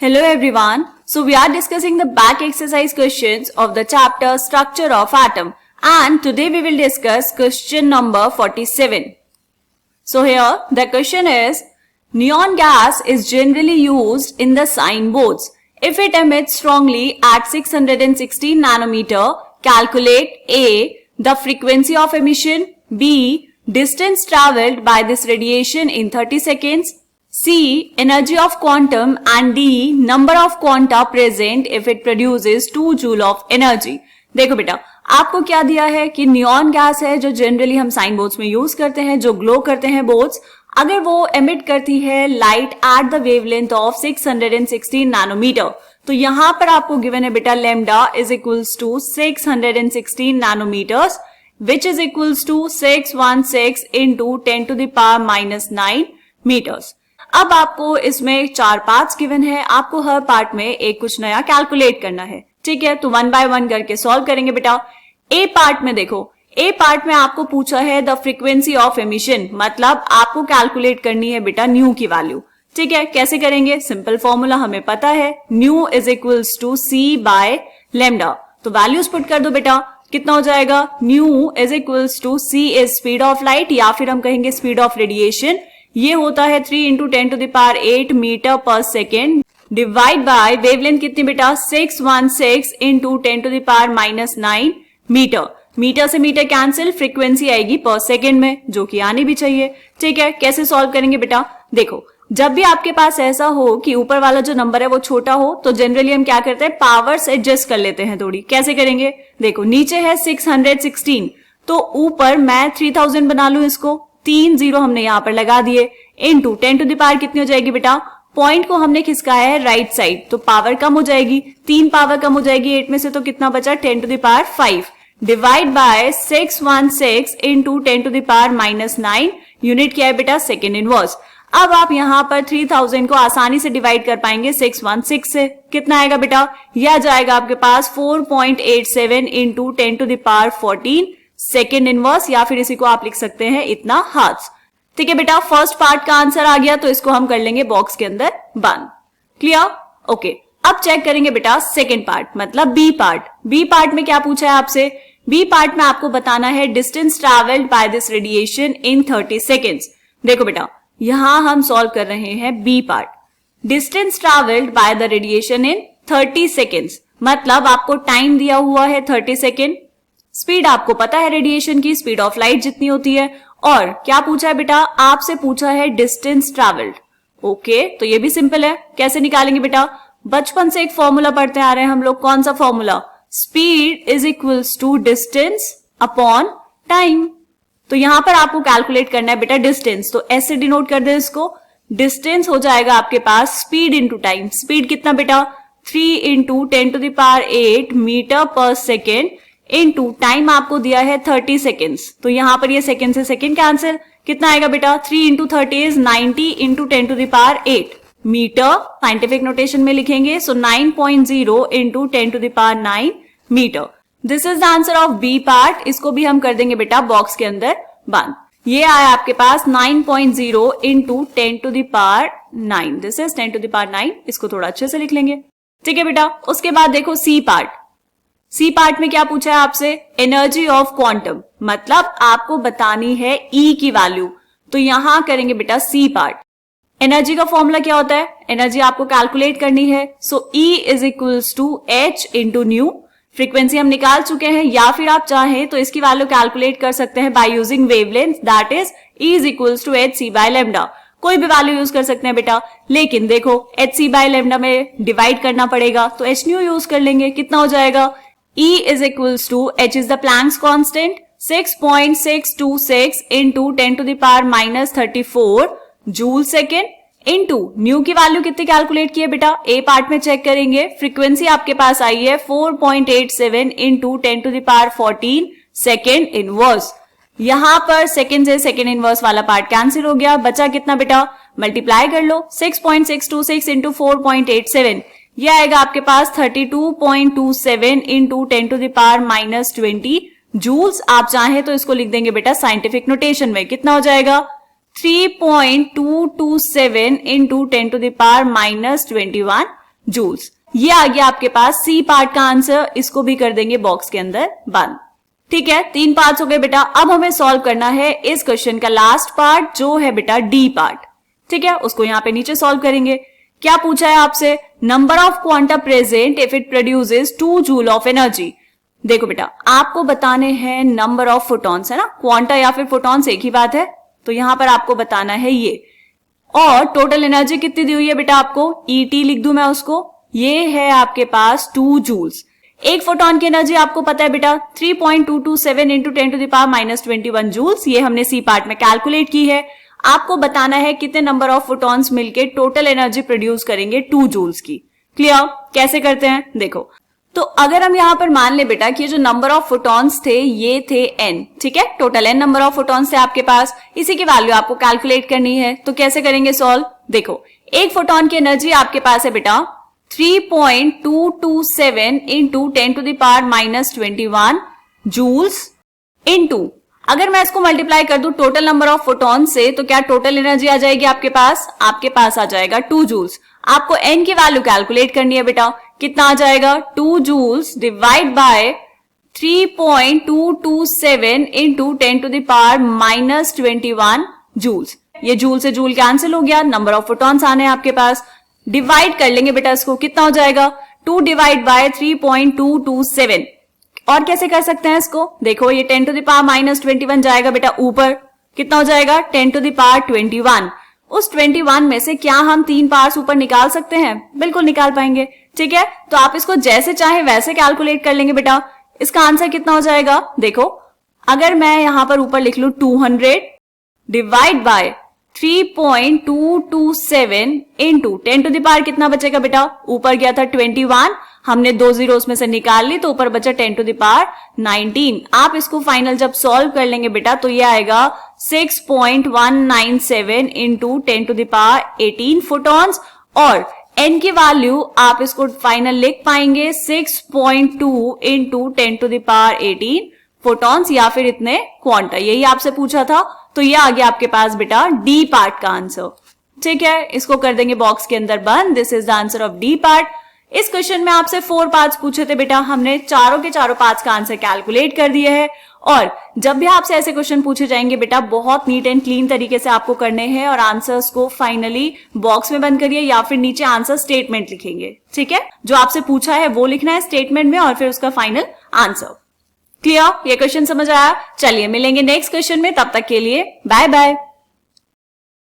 Hello everyone. So we are discussing the back exercise questions of the chapter Structure of Atom, and today we will discuss question number 47. So here the question is, neon gas is generally used in the signboards. If it emits strongly at 616 nanometer, calculate A. the frequency of emission, B. distance travelled by this radiation in 30 seconds, C. energy of quantum, and D. number of quanta present if it produces 2 joule of energy. देखो बेटा, आपको क्या दिया है कि neon gas है जो generally हम साइन बोर्ड्स में यूज करते हैं, जो ग्लो करते हैं बोर्ड्स, अगर वो एमिट करती है light at the wavelength of 616 nanometre, तो यहां पर आपको गिवन है बेटा lambda is equals to 616 nanometres which is equals to 616 into 10 to the power -9 metres. अब आपको इसमें 4 पार्ट्स गिवन है, आपको हर पार्ट में एक कुछ नया कैलकुलेट करना है. ठीक है, तो 1 by 1 करके सॉल्व करेंगे बेटा. ए पार्ट में देखो, ए पार्ट में आपको पूछा है द फ्रीक्वेंसी ऑफ एमिशन, मतलब आपको कैलकुलेट करनी है बेटा न्यू की वैल्यू. ठीक है, कैसे करेंगे? सिंपल फॉर्मूला हमें पता है, nu is equals to C by lambda. तो वैल्यूज पुट कर दो बेटा, कितना हो जाएगा? Nu is equals to C is speed of light, या फिर हम कहेंगे स्पीड ऑफ रेडिएशन. ये होता है 3 into 10 to the power 8 metre per second, divide by wavelength कितनी बेटा? 616 into 10 to the power -9 metre. Metre से मीटर कैंसिल, फ्रीक्वेंसी आएगी पर सेकेंड में, जो कि आनी भी चाहिए. ठीक है, कैसे सॉल्व करेंगे बेटा? देखो, जब भी आपके पास ऐसा हो कि ऊपर वाला जो नंबर है वो छोटा हो, तो जनरली हम क्या करते हैं? पावर्स एडजस्ट कर लेते हैं थोड़ी. कैसे करेंगे? देखो, नीचे है 616, तो ऊपर मैं 3000 बना लू, इसको 3 0 हमने यहाँ पर लगा दिए, इनटू 10 to the power कितनी हो जाएगी बेटा? पॉइंट को हमने खिसकाया है राइट साइड, तो पावर कम हो जाएगी, 3 पावर कम हो जाएगी 8 में से, तो कितना बचा? 10 to the power 5 divide by 616 into 10 to the power -9. Unit क्या है बेटा? Second inverse. अब आप यहाँ पर 3000 को आसानी से डिवाइड कर पाएंगे 616 से. कितना आएगा बेटा? यह जाएगा आपके पास 4.87 into 10 to the power 14 second inverse, या फिर इसी को आप लिख सकते हैं इतना हर्ट्ज. ठीक है बेटा, फर्स्ट पार्ट का आंसर आ गया, तो इसको हम कर लेंगे बॉक्स के अंदर बंद. क्लियर? ओके. अब चेक करेंगे बेटा सेकेंड पार्ट, मतलब बी पार्ट. बी पार्ट में क्या पूछा है आपसे? बी पार्ट में आपको बताना है distance travelled by this radiation in 30 seconds. देखो बेटा, यहां हम सॉल्व कर रहे हैं B part. Distance travelled by the radiation in 30 seconds, मतलब आपको टाइम दिया हुआ है 30 सेकेंड. स्पीड आपको पता है रेडिएशन की, स्पीड ऑफ लाइट जितनी होती है. और क्या पूछा है बेटा? आपसे पूछा है डिस्टेंस ट्रेवल्ड. ओके, तो ये भी सिंपल है. कैसे निकालेंगे बेटा? बचपन से एक फॉर्मूला पढ़ते आ रहे हैं हम लोग. कौन सा formula? Speed is equals to distance upon time. तो यहां पर आपको कैलकुलेट करना है बेटा डिस्टेंस, तो ऐसे डिनोट कर दे इसको. डिस्टेंस हो जाएगा आपके पास स्पीड इंटू टाइम. स्पीड कितना बेटा? 3 into 10 to the power 8 metre per second into time आपको दिया है 30 सेकेंड्स, तो यहां पर ये सेकेंड से सेकेंड कैंसिल. कितना आएगा बेटा? 3 into 30 is 90 into 10 to the power 8 metre. Scientific notation में लिखेंगे, so 9.0 into 10 to the power 9 metre. This is the answer of B part. इसको भी हम कर देंगे बेटा बॉक्स के अंदर बंद. ये आया आपके पास 9.0 into 10 to the power 9. This is 10 to the power 9. इसको थोड़ा अच्छे से लिख लेंगे. ठीक है बेटा. उसके बाद देखो सी पार्ट. सी पार्ट में क्या पूछा है आपसे? एनर्जी ऑफ क्वांटम, मतलब आपको बतानी है ई की वैल्यू. तो यहां करेंगे बेटा सी पार्ट. एनर्जी का फॉर्मूला क्या होता है? एनर्जी आपको कैलकुलेट करनी है, so E is equals to H into nu. Frequency हम निकाल चुके हैं, या फिर आप चाहें तो इसकी वैल्यू कैलकुलेट कर सकते हैं by using wavelength, that is E is equals to H C by lambda. कोई भी वैल्यू यूज कर सकते हैं बेटा, लेकिन देखो एच सी बाय लेमडा में डिवाइड करना पड़ेगा, तो एच न्यू यूज कर लेंगे. कितना हो जाएगा? E is equals to H is the Planck's constant 6.626 into 10 to the power -34 joule second into new की वैल्यू कितनी कैलकुलेट की है बेटा? ए पार्ट में चेक करेंगे. फ्रीक्वेंसी आपके पास आई है 4.87 into 10 to the power 14 second inverse. यहां पर सेकेंड से सेकेंड इनवर्स वाला पार्ट कैंसिल हो गया. बचा कितना बेटा? मल्टीप्लाई कर लो. 6.626 इंटू 4.87, यह आएगा आपके पास 32.27 into 10 to the power -20 joules. आप चाहें तो इसको लिख देंगे बेटा साइंटिफिक नोटेशन में. कितना हो जाएगा? 3.227 into 10 to the power -21 joules. ये आ गया आपके पास सी पार्ट का आंसर, इसको भी कर देंगे बॉक्स के अंदर बंद। ठीक है, 3 पार्ट्स हो गए बेटा। अब हमें सॉल्व करना है इस क्वेश्चन का लास्ट पार्ट जो है बेटा डी पार्ट। ठीक है, उसको यहाँ पे नीचे सॉल्व करेंगे। क्या पूछा है आपसे? Number of quanta present if it produces 2 joule of energy. देखो बेटा, आपको बताने हैं नंबर ऑफ फोटॉन्स, है ना, क्वांटा या फिर फोटॉन्स एक ही बात है, तो यहां पर आपको बताना है ये। और टोटल एनर्जी कितनी दी हुई है बेटा आपको? ET लिख दूं मैं उसको, ये है आपके पास 2 जूल्स। एक फोटोन की एनर्जी आपको पता है बेटा 3.227 इंटू 10⁻⁻21 जूल्स, ये हमने सी पार्ट में कैलकुलेट की है। आपको बताना है कितने नंबर ऑफ फोटॉन्स मिलके टोटल एनर्जी प्रोड्यूस करेंगे 2 जूल्स की। क्लियर? कैसे करते हैं देखो। तो अगर हम यहां पर मान ले बेटा कि ये जो नंबर ऑफ फोटॉन्स थे ये थे n, ठीक है, total n number of photons थे आपके पास, इसी की वैल्यू आपको कैलकुलेट करनी है। तो कैसे करेंगे सॉल्व? देखो, एक फोटॉन की एनर्जी आपके पास है बेटा 3.227 इंटू 10⁻⁻21 जूल्स इंटू, अगर मैं इसको मल्टीप्लाई कर दूं टोटल नंबर ऑफ फोटॉन से, तो क्या टोटल एनर्जी आ जाएगी आपके पास? आपके पास आ जाएगा 2 जूल्स। आपको n की वैल्यू कैलकुलेट करनी है बेटा, कितना आ जाएगा? 2 joules divide by 3.227 into 10⁻⁻21 joules. ये जूल से जूल कैंसिल हो गया, नंबर ऑफ फोटॉन्स आने हैं आपके पास। डिवाइड कर लेंगे बेटा इसको, कितना हो जाएगा? 2 डिवाइड बाय 3.227। और कैसे कर सकते हैं इसको? देखो, ये 10⁻⁻21 जाएगा बेटा ऊपर, कितना हो जाएगा? 10⁻21। उस 21 में से क्या हम 3 पार्ट्स ऊपर निकाल सकते हैं? बिल्कुल निकाल पाएंगे। ठीक है, तो आप इसको जैसे चाहे वैसे कैलकुलेट कर लेंगे बेटा। इसका आंसर कितना हो जाएगा? देखो, अगर मैं यहां पर ऊपर लिख लूं 200 डिवाइड बाय 3.227 इंटू 10⁻, कितना बचेगा बेटा? ऊपर गया था 21, हमने 2 जीरोस में से निकाल ली तो ऊपर बचा 10⁻19। आप इसको फाइनल जब सॉल्व कर लेंगे बेटा तो ये आएगा 6.197 इंटू 10⁻18 फोटॉन्स, और n की वैल्यू आप इसको फाइनल लिख पाएंगे 6.2 इंटू 10⁻18 फोटॉन्स या फिर इतने क्वांटा। यही आपसे पूछा था, तो ये आ गया आपके पास बेटा डी पार्ट का आंसर। ठीक है, इसको कर देंगे बॉक्स के अंदर बंद। This is the answer of D part. इस क्वेश्चन में आपसे 4 पार्ट्स पूछे थे बेटा, हमने चारों के चारों पार्ट्स का आंसर कैलकुलेट कर दिए हैं। और जब भी आपसे ऐसे क्वेश्चन पूछे जाएंगे बेटा, बहुत नीट एंड क्लीन तरीके से आपको करने हैं और आंसर्स को फाइनली बॉक्स में बंद करिए या फिर नीचे आंसर स्टेटमेंट लिखेंगे। ठीक है, जो आपसे पूछा है वो लिखना है स्टेटमेंट में और फिर उसका फाइनल आंसर। क्लियर? ये क्वेश्चन समझ आया? चलिए मिलेंगे नेक्स्ट क्वेश्चन में, तब तक के लिए बाय बाय।